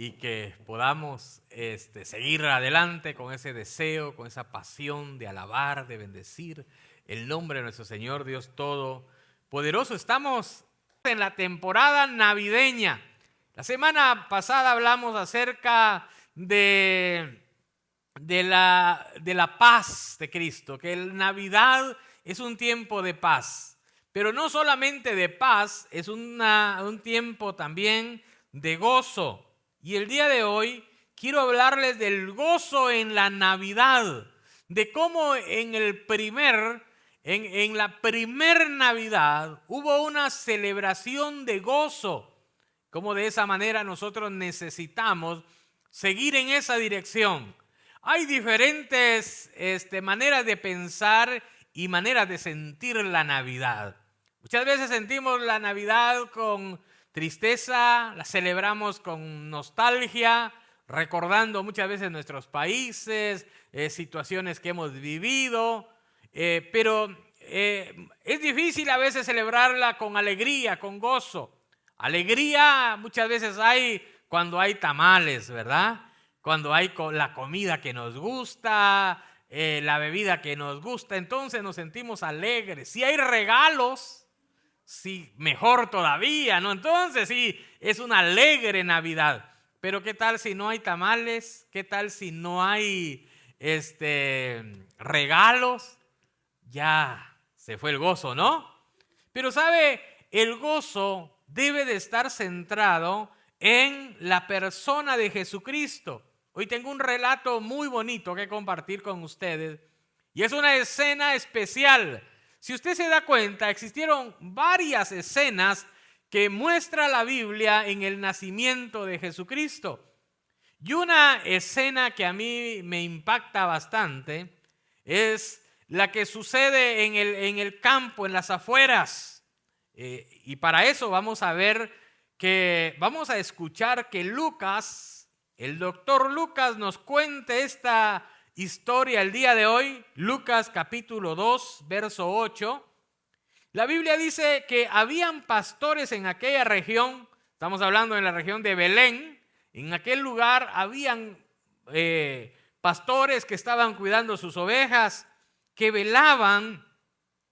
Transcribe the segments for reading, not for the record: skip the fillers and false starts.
y que podamos seguir adelante con ese deseo, con esa pasión de alabar, de bendecir el nombre de nuestro Señor Dios Todopoderoso. Estamos en la temporada navideña. La semana pasada hablamos acerca de la paz de Cristo, que el Navidad es un tiempo de paz, pero no solamente de paz, es un tiempo también de gozo. Y el día de hoy quiero hablarles del gozo en la Navidad, de cómo en la primer Navidad hubo una celebración de gozo, cómo de esa manera nosotros necesitamos seguir en esa dirección. Hay diferentes maneras de pensar y maneras de sentir la Navidad. Muchas veces sentimos la Navidad con tristeza, la celebramos con nostalgia, recordando muchas veces nuestros países, situaciones que hemos vivido, pero es difícil a veces celebrarla con alegría, con gozo. Alegría muchas veces hay cuando hay tamales, ¿verdad? Cuando hay la comida que nos gusta, la bebida que nos gusta, entonces nos sentimos alegres. Si hay regalos, sí, mejor todavía, ¿no? Entonces sí, es una alegre Navidad. Pero ¿qué tal si no hay tamales? ¿Qué tal si no hay regalos? Ya se fue el gozo, ¿no? Pero ¿sabe? El gozo debe de estar centrado en la persona de Jesucristo. Hoy tengo un relato muy bonito que compartir con ustedes y es una escena especial. Si usted se da cuenta, existieron varias escenas que muestra la Biblia en el nacimiento de Jesucristo. Y una escena que a mí me impacta bastante es la que sucede en el campo, en las afueras. Y para eso vamos a escuchar que Lucas, el doctor Lucas, nos cuente esta historia el día de hoy. Lucas capítulo 2, verso 8. La Biblia dice que habían pastores en aquella región, estamos hablando en la región de Belén, en aquel lugar habían pastores que estaban cuidando sus ovejas, que velaban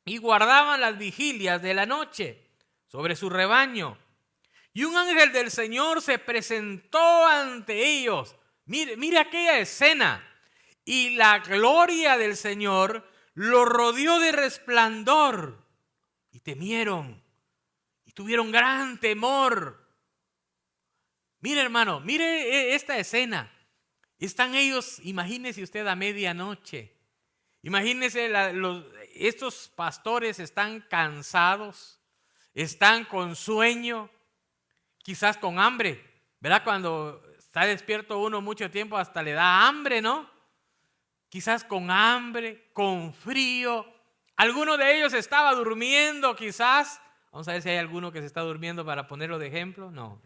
y guardaban las vigilias de la noche sobre su rebaño. Y un ángel del Señor se presentó ante ellos. Mire aquella escena. Y la gloria del Señor lo rodeó de resplandor. Y temieron. Y tuvieron gran temor. Mire, hermano, mire esta escena. Están ellos, imagínese usted, a medianoche. Imagínese, estos pastores están cansados, están con sueño, quizás con hambre, ¿verdad? Cuando está despierto uno mucho tiempo hasta le da hambre, ¿no? Quizás con hambre, con frío. Alguno de ellos estaba durmiendo quizás. Vamos a ver si hay alguno que se está durmiendo para ponerlo de ejemplo. No,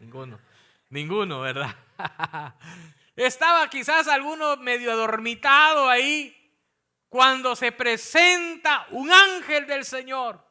ninguno, ¿verdad? Estaba quizás alguno medio adormitado ahí cuando se presenta un ángel del Señor.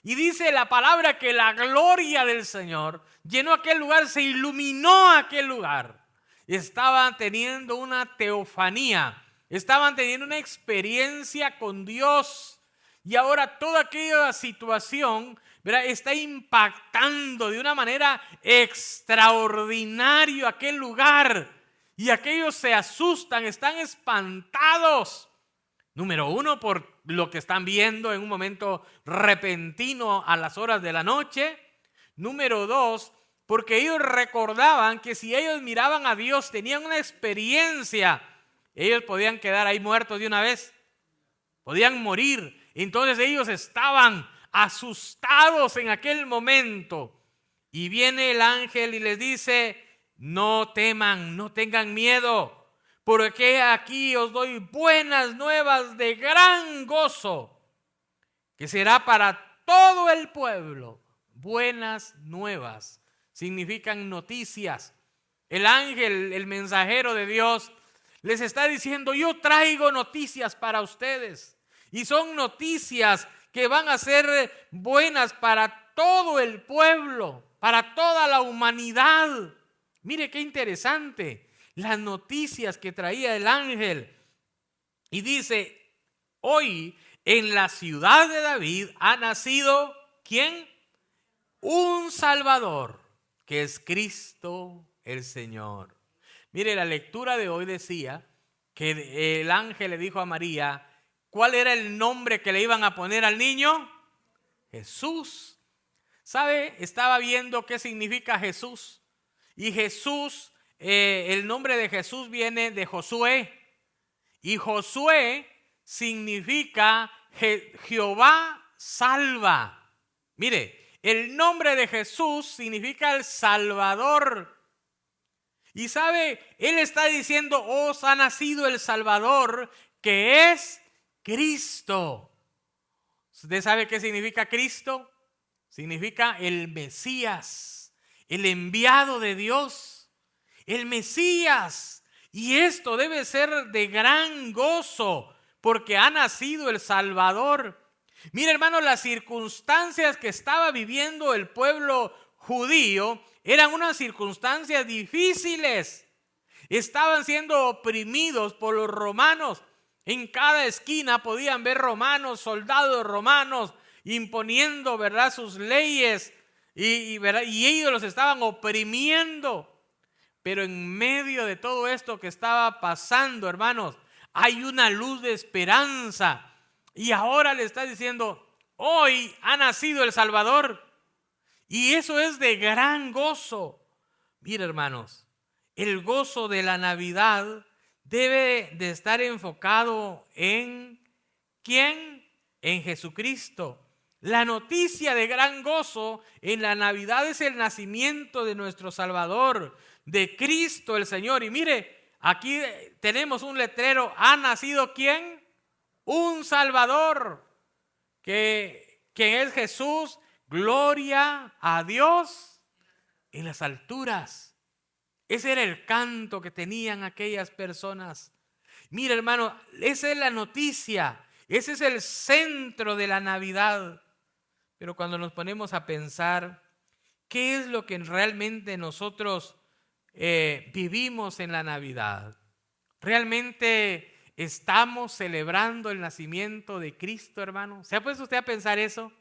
Y dice la palabra que la gloria del Señor llenó aquel lugar, se iluminó aquel lugar. Estaban teniendo una teofanía, estaban teniendo una experiencia con Dios. Y ahora toda aquella situación, ¿verdad?, está impactando de una manera extraordinaria aquel lugar. Y aquellos se asustan, están espantados. Número uno, por lo que están viendo en un momento repentino a las horas de la noche. Número dos, porque ellos recordaban que si ellos miraban a Dios, tenían una experiencia, ellos podían quedar ahí muertos de una vez, podían morir. Entonces ellos estaban asustados en aquel momento. Y viene el ángel y les dice: no teman, no tengan miedo, porque aquí os doy buenas nuevas de gran gozo, que será para todo el pueblo. Buenas nuevas significan noticias. El ángel, el mensajero de Dios, les está diciendo: yo traigo noticias para ustedes. Y son noticias que van a ser buenas para todo el pueblo, para toda la humanidad. Mire qué interesante las noticias que traía el ángel. Y dice, hoy en la ciudad de David ha nacido, ¿quién? Un Salvador, que es Cristo el Señor. Mire, la lectura de hoy decía que el ángel le dijo a María, ¿cuál era el nombre que le iban a poner al niño? Jesús. ¿Sabe? Estaba viendo qué significa Jesús. Y Jesús, el nombre de Jesús viene de Josué. Y Josué significa Jehová salva. Mire, el nombre de Jesús significa el Salvador. Y sabe, Él está diciendo, os ha nacido el Salvador, que es Cristo. ¿Usted sabe qué significa Cristo? Significa el Mesías, el enviado de Dios, el Mesías. Y esto debe ser de gran gozo, porque ha nacido el Salvador. Mire, hermano, las circunstancias que estaba viviendo el pueblo judío eran unas circunstancias difíciles. Estaban siendo oprimidos por los romanos. En cada esquina podían ver romanos, soldados romanos, imponiendo, ¿verdad?, sus leyes y ellos los estaban oprimiendo. Pero en medio de todo esto que estaba pasando, hermanos, hay una luz de esperanza. Y ahora le está diciendo, hoy ha nacido el Salvador. Y eso es de gran gozo. Mira, hermanos, el gozo de la Navidad debe de estar enfocado en ¿quién? En Jesucristo. La noticia de gran gozo en la Navidad es el nacimiento de nuestro Salvador, de Cristo el Señor. Y mire, aquí tenemos un letrero, ¿ha nacido quién? Un Salvador, que es Jesús. Gloria a Dios en las alturas. Ese era el canto que tenían aquellas personas. Mira, hermano, esa es la noticia. Ese es el centro de la Navidad. Pero cuando nos ponemos a pensar, ¿qué es lo que realmente nosotros vivimos en la Navidad? ¿Realmente estamos celebrando el nacimiento de Cristo, hermano? ¿Se ha puesto usted a pensar eso?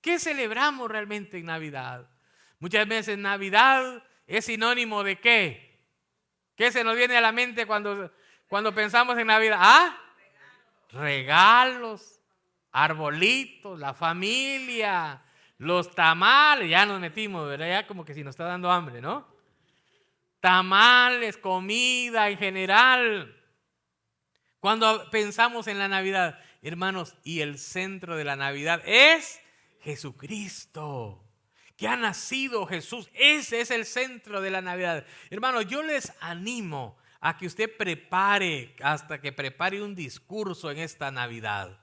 ¿Qué celebramos realmente en Navidad? Muchas veces Navidad es sinónimo de ¿qué? ¿Qué se nos viene a la mente cuando pensamos en Navidad? ¿Ah? Regalos, arbolitos, la familia, los tamales. Ya nos metimos, ¿verdad? Ya como que si nos está dando hambre, ¿no? Tamales, comida en general. Cuando pensamos en la Navidad, hermanos, y el centro de la Navidad es Jesucristo, que ha nacido Jesús. Ese es el centro de la Navidad. Hermanos, yo les animo a que usted prepare un discurso en esta Navidad.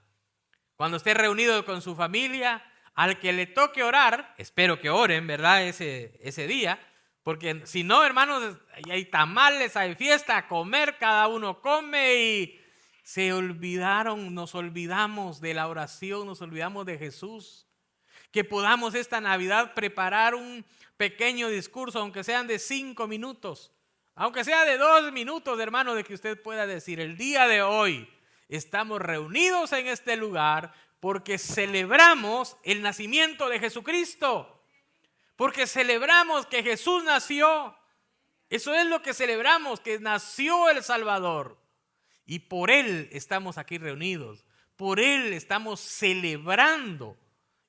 Cuando esté reunido con su familia, al que le toque orar, espero que oren, ¿verdad? Ese día, porque si no, hermanos, hay tamales, hay fiesta, a comer, cada uno come y nos olvidamos de la oración, nos olvidamos de Jesús. Que podamos esta Navidad preparar un pequeño discurso, aunque sean de 5 minutos, aunque sea de 2 minutos, hermano, de que usted pueda decir, el día de hoy estamos reunidos en este lugar porque celebramos el nacimiento de Jesucristo, porque celebramos que Jesús nació. Eso es lo que celebramos, que nació el Salvador. Y por Él estamos aquí reunidos, por Él estamos celebrando.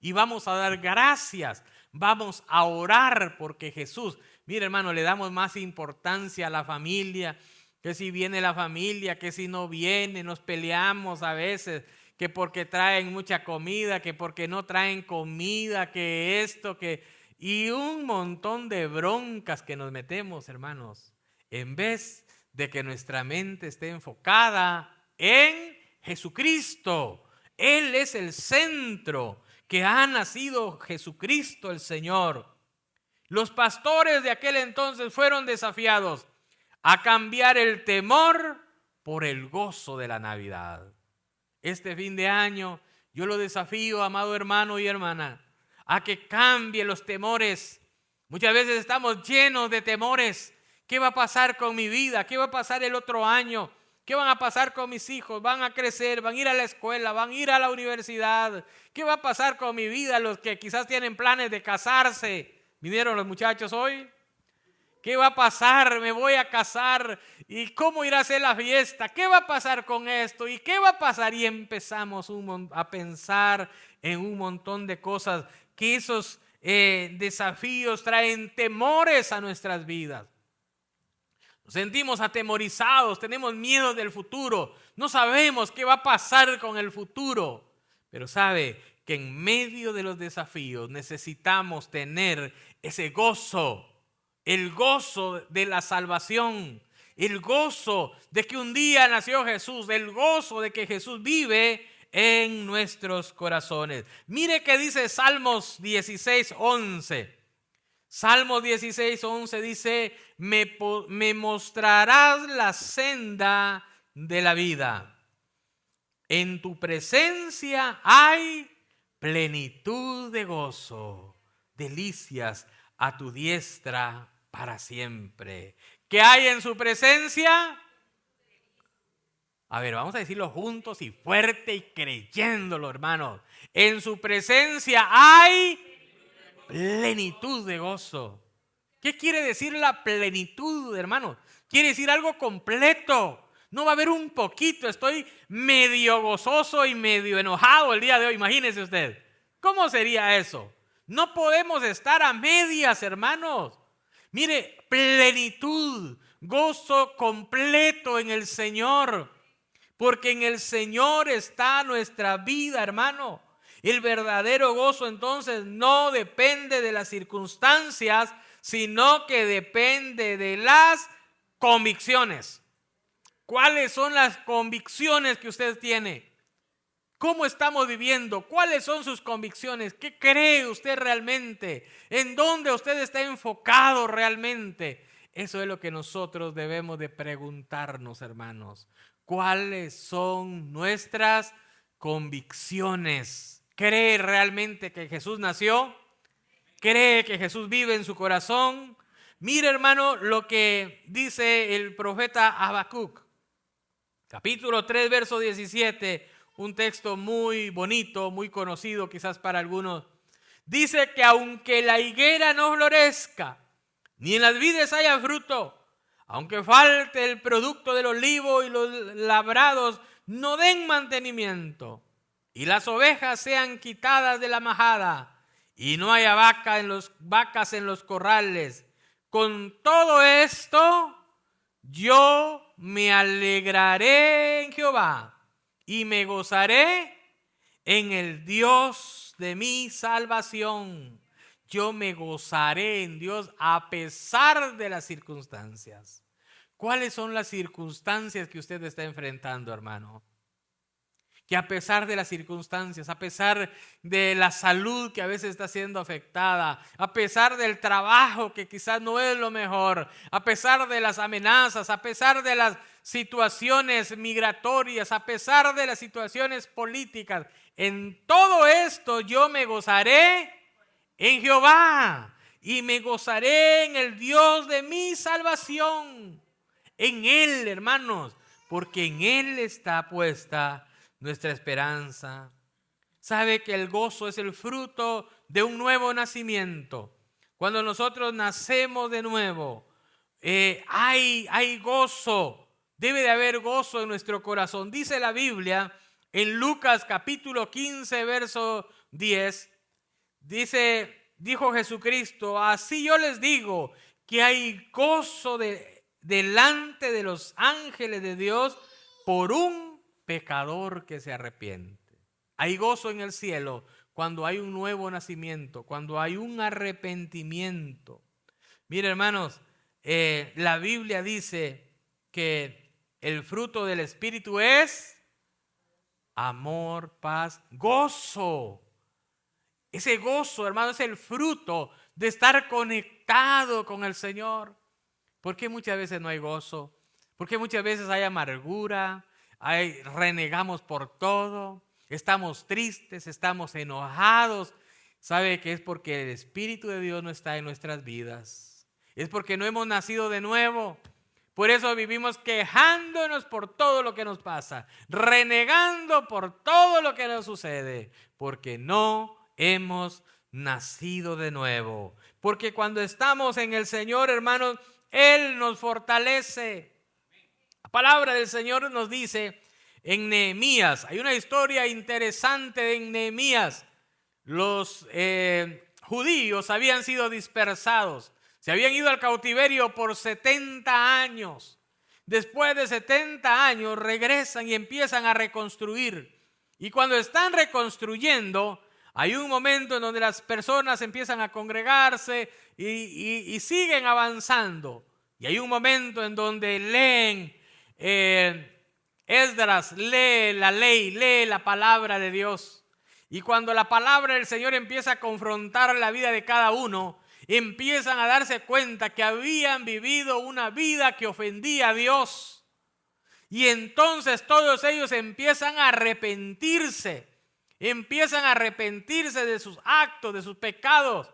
Y vamos a dar gracias, vamos a orar porque Jesús, mire, hermano, le damos más importancia a la familia, que si viene la familia, que si no viene, nos peleamos a veces, que porque traen mucha comida, que porque no traen comida, que esto, y un montón de broncas que nos metemos, hermanos, en vez de que nuestra mente esté enfocada en Jesucristo. Él es el centro. Que ha nacido Jesucristo el Señor. Los pastores de aquel entonces fueron desafiados a cambiar el temor por el gozo de la Navidad. Este fin de año yo lo desafío, amado hermano y hermana, a que cambie los temores. Muchas veces estamos llenos de temores ¿Qué va a pasar con mi vida? ¿Qué va a pasar el otro año? ¿Qué van a pasar con mis hijos? ¿Van a crecer? ¿Van a ir a la escuela? ¿Van a ir a la universidad? ¿Qué va a pasar con mi vida? Los que quizás tienen planes de casarse. ¿Vinieron los muchachos hoy? ¿Qué va a pasar? Me voy a casar. ¿Y cómo irá a ser la fiesta? ¿Qué va a pasar con esto? ¿Y qué va a pasar? Y empezamos a pensar en un montón de cosas, que esos desafíos traen temores a nuestras vidas. Nos sentimos atemorizados, tenemos miedo del futuro, no sabemos qué va a pasar con el futuro. Pero sabe que en medio de los desafíos necesitamos tener ese gozo, el gozo de la salvación, el gozo de que un día nació Jesús, el gozo de que Jesús vive en nuestros corazones. Mire que dice Salmos 16:11. Salmo 16:11 dice: me mostrarás la senda de la vida. En tu presencia hay plenitud de gozo, delicias a tu diestra para siempre. ¿Qué hay en su presencia? A ver, vamos a decirlo juntos y fuerte y creyéndolo, hermanos. En su presencia hay plenitud de gozo. ¿Qué quiere decir la plenitud, hermanos? Quiere decir algo completo. No va a haber un poquito. Estoy medio gozoso y medio enojado el día de hoy. Imagínese usted. ¿Cómo sería eso? No podemos estar a medias, hermanos. Mire, plenitud, gozo completo en el Señor. Porque en el Señor está nuestra vida, hermano. El verdadero gozo entonces no depende de las circunstancias, sino que depende de las convicciones. ¿Cuáles son las convicciones que usted tiene? ¿Cómo estamos viviendo? ¿Cuáles son sus convicciones? ¿Qué cree usted realmente? ¿En dónde usted está enfocado realmente? Eso es lo que nosotros debemos de preguntarnos, hermanos. ¿Cuáles son nuestras convicciones? ¿Cree realmente que Jesús nació? ¿Cree que Jesús vive en su corazón? Mire, hermano, lo que dice el profeta Habacuc. Capítulo 3, verso 17, un texto muy bonito, muy conocido quizás para algunos. Dice que aunque la higuera no florezca, ni en las vides haya fruto, aunque falte el producto del olivo y los labrados no den mantenimiento, y las ovejas sean quitadas de la majada, y no haya vacas en los corrales, con todo esto yo me alegraré en Jehová y me gozaré en el Dios de mi salvación. Yo me gozaré en Dios a pesar de las circunstancias. ¿Cuáles son las circunstancias que usted está enfrentando, hermano? Que a pesar de las circunstancias, a pesar de la salud que a veces está siendo afectada, a pesar del trabajo que quizás no es lo mejor, a pesar de las amenazas, a pesar de las situaciones migratorias, a pesar de las situaciones políticas, en todo esto yo me gozaré en Jehová y me gozaré en el Dios de mi salvación. En Él, hermanos, porque en Él está puesta nuestra esperanza. Sabe que el gozo es el fruto de un nuevo nacimiento. Cuando nosotros nacemos de nuevo, hay gozo. Debe de haber gozo en nuestro corazón. Dice la Biblia en Lucas capítulo 15, verso 10. Dijo Jesucristo: así yo les digo que hay gozo delante de los ángeles de Dios por un pecador que se arrepiente. Hay gozo en el cielo cuando hay un nuevo nacimiento, cuando hay un arrepentimiento. Mire, hermanos, la Biblia dice que el fruto del Espíritu es amor, paz, gozo. Ese gozo, hermano, es el fruto de estar conectado con el Señor. ¿Por qué muchas veces no hay gozo? ¿Por qué muchas veces hay amargura? Renegamos por todo, estamos tristes, estamos enojados. ¿Sabe que es porque el Espíritu de Dios no está en nuestras vidas? Es porque no hemos nacido de nuevo. Por eso vivimos quejándonos por todo lo que nos pasa, renegando por todo lo que nos sucede, porque no hemos nacido de nuevo. Porque cuando estamos en el Señor, hermanos, Él nos fortalece. La palabra del Señor nos dice en Nehemías, hay una historia interesante en Nehemías. Los judíos habían sido dispersados. Se habían ido al cautiverio por 70 años. Después de 70 años regresan y empiezan a reconstruir. Y cuando están reconstruyendo, hay un momento en donde las personas empiezan a congregarse y siguen avanzando. Y hay un momento en donde leen, Esdras lee la ley, lee la palabra de Dios. Y cuando la palabra del Señor empieza a confrontar la vida de cada uno, empiezan a darse cuenta que habían vivido una vida que ofendía a Dios. Y entonces todos ellos empiezan a arrepentirse de sus actos, de sus pecados,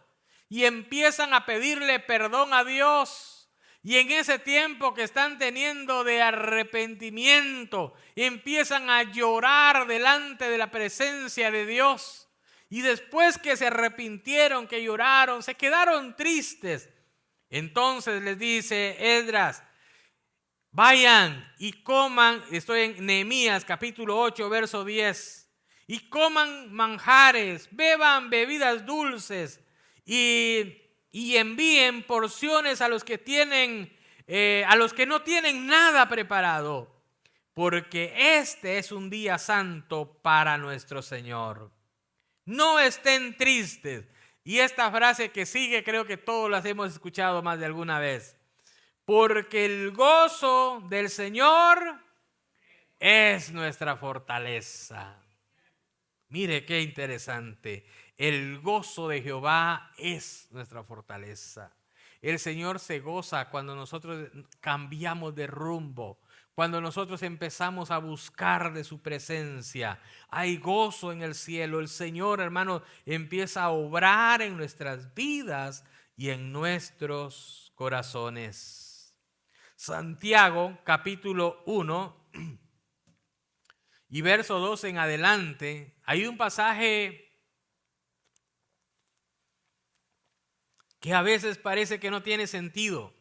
y empiezan a pedirle perdón a Dios. Y en ese tiempo que están teniendo de arrepentimiento, empiezan a llorar delante de la presencia de Dios. Y después que se arrepintieron, que lloraron, se quedaron tristes. Entonces les dice Esdras, vayan y coman, estoy en Nehemías capítulo 8, verso 10, y coman manjares, beban bebidas dulces y envíen porciones a los que no tienen nada preparado, porque este es un día santo para nuestro Señor. No estén tristes. Y esta frase que sigue creo que todos las hemos escuchado más de alguna vez. Porque el gozo del Señor es nuestra fortaleza. Mire qué interesante. El gozo de Jehová es nuestra fortaleza. El Señor se goza cuando nosotros cambiamos de rumbo. Cuando nosotros empezamos a buscar de su presencia, hay gozo en el cielo. El Señor, hermano, empieza a obrar en nuestras vidas y en nuestros corazones. Santiago, capítulo 1 y verso 2 en adelante, hay un pasaje que a veces parece que no tiene sentido.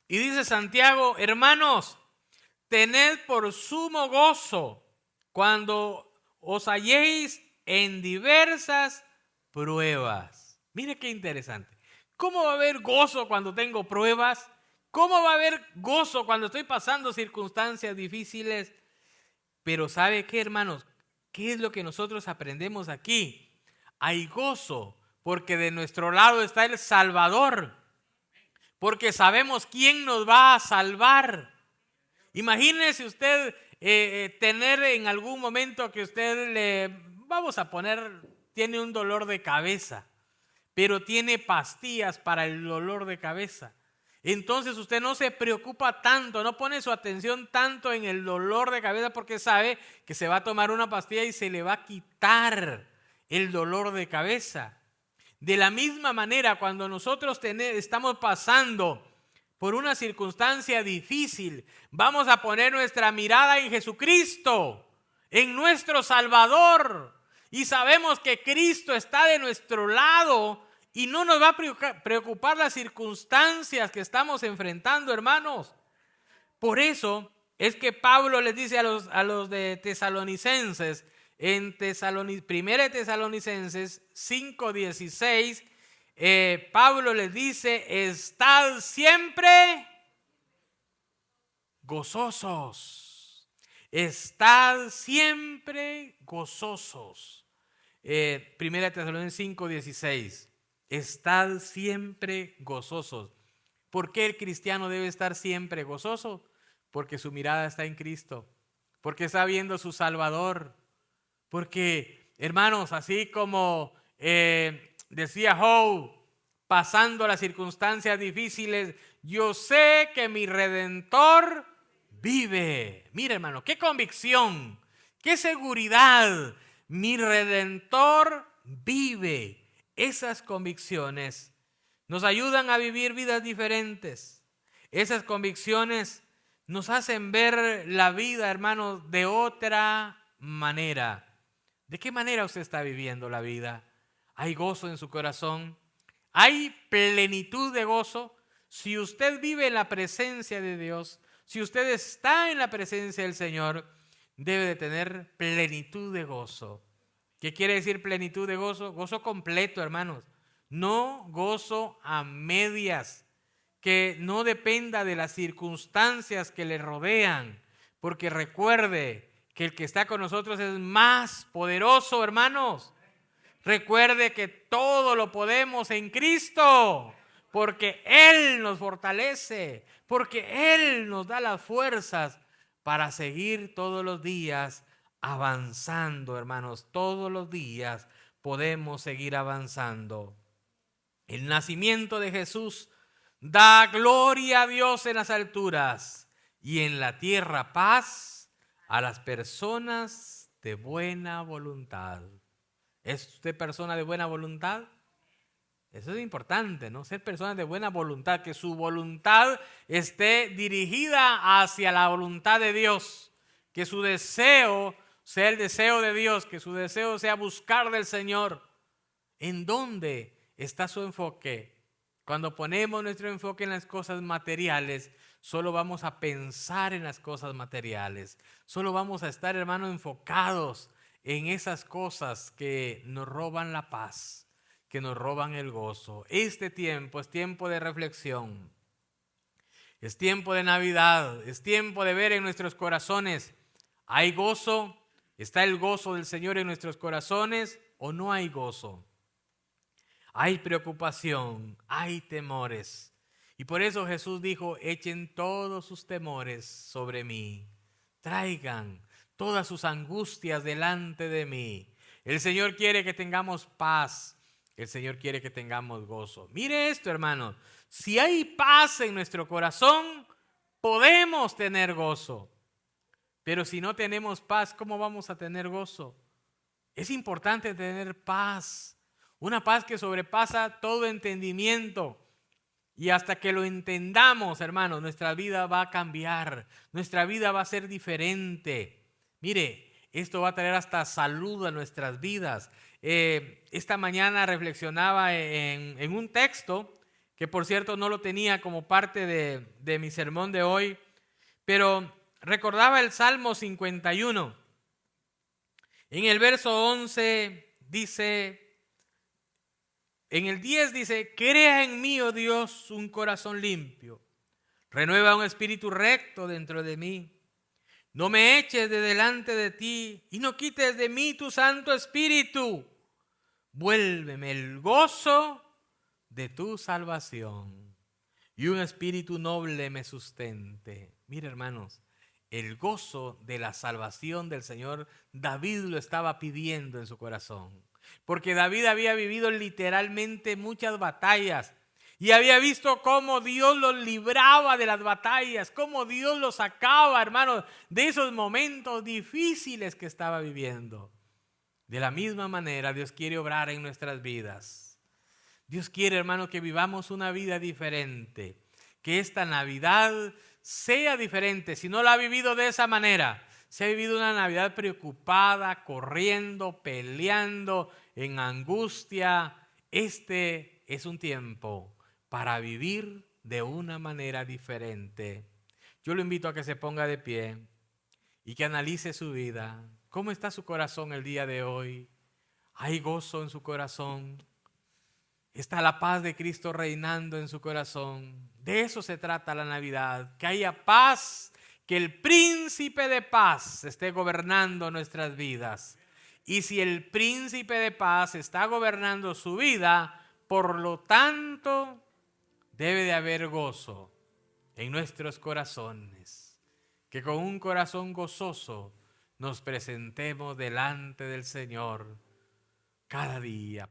Y dice Santiago, hermanos, tened por sumo gozo cuando os halléis en diversas pruebas. Mire qué interesante. ¿Cómo va a haber gozo cuando tengo pruebas? ¿Cómo va a haber gozo cuando estoy pasando circunstancias difíciles? Pero ¿sabe qué, hermanos? ¿Qué es lo que nosotros aprendemos aquí? Hay gozo porque de nuestro lado está el Salvador. Porque sabemos quién nos va a salvar. Imagínese usted tener en algún momento que usted tiene un dolor de cabeza, pero tiene pastillas para el dolor de cabeza. Entonces usted no se preocupa tanto, no pone su atención tanto en el dolor de cabeza porque sabe que se va a tomar una pastilla y se le va a quitar el dolor de cabeza. De la misma manera, cuando nosotros estamos pasando por una circunstancia difícil, vamos a poner nuestra mirada en Jesucristo, en nuestro Salvador. Y sabemos que Cristo está de nuestro lado y no nos va a preocupar las circunstancias que estamos enfrentando, hermanos. Por eso es que Pablo les dice a los de Tesalonicenses, en 1 Tesalonicenses 5:16, Pablo les dice, estad siempre gozosos. Estad siempre gozosos. 1 Tesalonicenses 5:16. Estad siempre gozosos. ¿Por qué el cristiano debe estar siempre gozoso? Porque su mirada está en Cristo. Porque está viendo su Salvador. Porque, hermanos, así como decía Job, pasando las circunstancias difíciles, yo sé que mi Redentor vive. Mira, hermano, qué convicción, qué seguridad. Mi Redentor vive. Esas convicciones nos ayudan a vivir vidas diferentes. Esas convicciones nos hacen ver la vida, hermanos, de otra manera. ¿De qué manera usted está viviendo la vida? ¿Hay gozo en su corazón? ¿Hay plenitud de gozo? Si usted vive en la presencia de Dios, si usted está en la presencia del Señor, debe de tener plenitud de gozo. ¿Qué quiere decir plenitud de gozo? Gozo completo, hermanos. No gozo a medias, que no dependa de las circunstancias que le rodean, porque recuerde que el que está con nosotros es más poderoso, hermanos. Recuerde que todo lo podemos en Cristo, porque Él nos fortalece, porque Él nos da las fuerzas para seguir todos los días avanzando, hermanos. Todos los días podemos seguir avanzando. El nacimiento de Jesús da gloria a Dios en las alturas y en la tierra paz a las personas de buena voluntad. ¿Es usted persona de buena voluntad? Eso es importante, ¿no? Ser personas de buena voluntad, que su voluntad esté dirigida hacia la voluntad de Dios, que su deseo sea el deseo de Dios, que su deseo sea buscar del Señor. ¿En dónde está su enfoque? Cuando ponemos nuestro enfoque en las cosas materiales, solo vamos a pensar en las cosas materiales. Solo vamos a estar, hermano, enfocados en esas cosas que nos roban la paz, que nos roban el gozo. Este tiempo es tiempo de reflexión. Es tiempo de Navidad. Es tiempo de ver en nuestros corazones. ¿Hay gozo? ¿Está el gozo del Señor en nuestros corazones o no hay gozo? Hay preocupación, hay temores. Y por eso Jesús dijo, echen todos sus temores sobre mí. Traigan todas sus angustias delante de mí. El Señor quiere que tengamos paz. El Señor quiere que tengamos gozo. Mire esto, hermano. Si hay paz en nuestro corazón, podemos tener gozo. Pero si no tenemos paz, ¿cómo vamos a tener gozo? Es importante tener paz. Una paz que sobrepasa todo entendimiento. Y hasta que lo entendamos, hermanos, nuestra vida va a cambiar. Nuestra vida va a ser diferente. Mire, esto va a traer hasta salud a nuestras vidas. Esta mañana reflexionaba en un texto, que por cierto no lo tenía como parte de mi sermón de hoy, pero recordaba el Salmo 51. En el verso 11 dice... En el 10 dice, crea en mí, oh Dios, un corazón limpio. Renueva un espíritu recto dentro de mí. No me eches de delante de ti y no quites de mí tu Santo Espíritu. Vuélveme el gozo de tu salvación y un espíritu noble me sustente. Mira, hermanos, el gozo de la salvación del Señor, David lo estaba pidiendo en su corazón. Porque David había vivido literalmente muchas batallas y había visto cómo Dios los libraba de las batallas, cómo Dios los sacaba, hermanos, de esos momentos difíciles que estaba viviendo. De la misma manera, Dios quiere obrar en nuestras vidas. Dios quiere, hermano, que vivamos una vida diferente, que esta Navidad sea diferente. Si no la ha vivido de esa manera, se ha vivido una Navidad preocupada, corriendo, peleando, en angustia. Este es un tiempo para vivir de una manera diferente. Yo lo invito a que se ponga de pie y que analice su vida. ¿Cómo está su corazón el día de hoy? ¿Hay gozo en su corazón? ¿Está la paz de Cristo reinando en su corazón? De eso se trata la Navidad, que haya paz, que el príncipe de paz esté gobernando nuestras vidas. Y si el príncipe de paz está gobernando su vida, por lo tanto, debe de haber gozo en nuestros corazones. Que con un corazón gozoso nos presentemos delante del Señor cada día.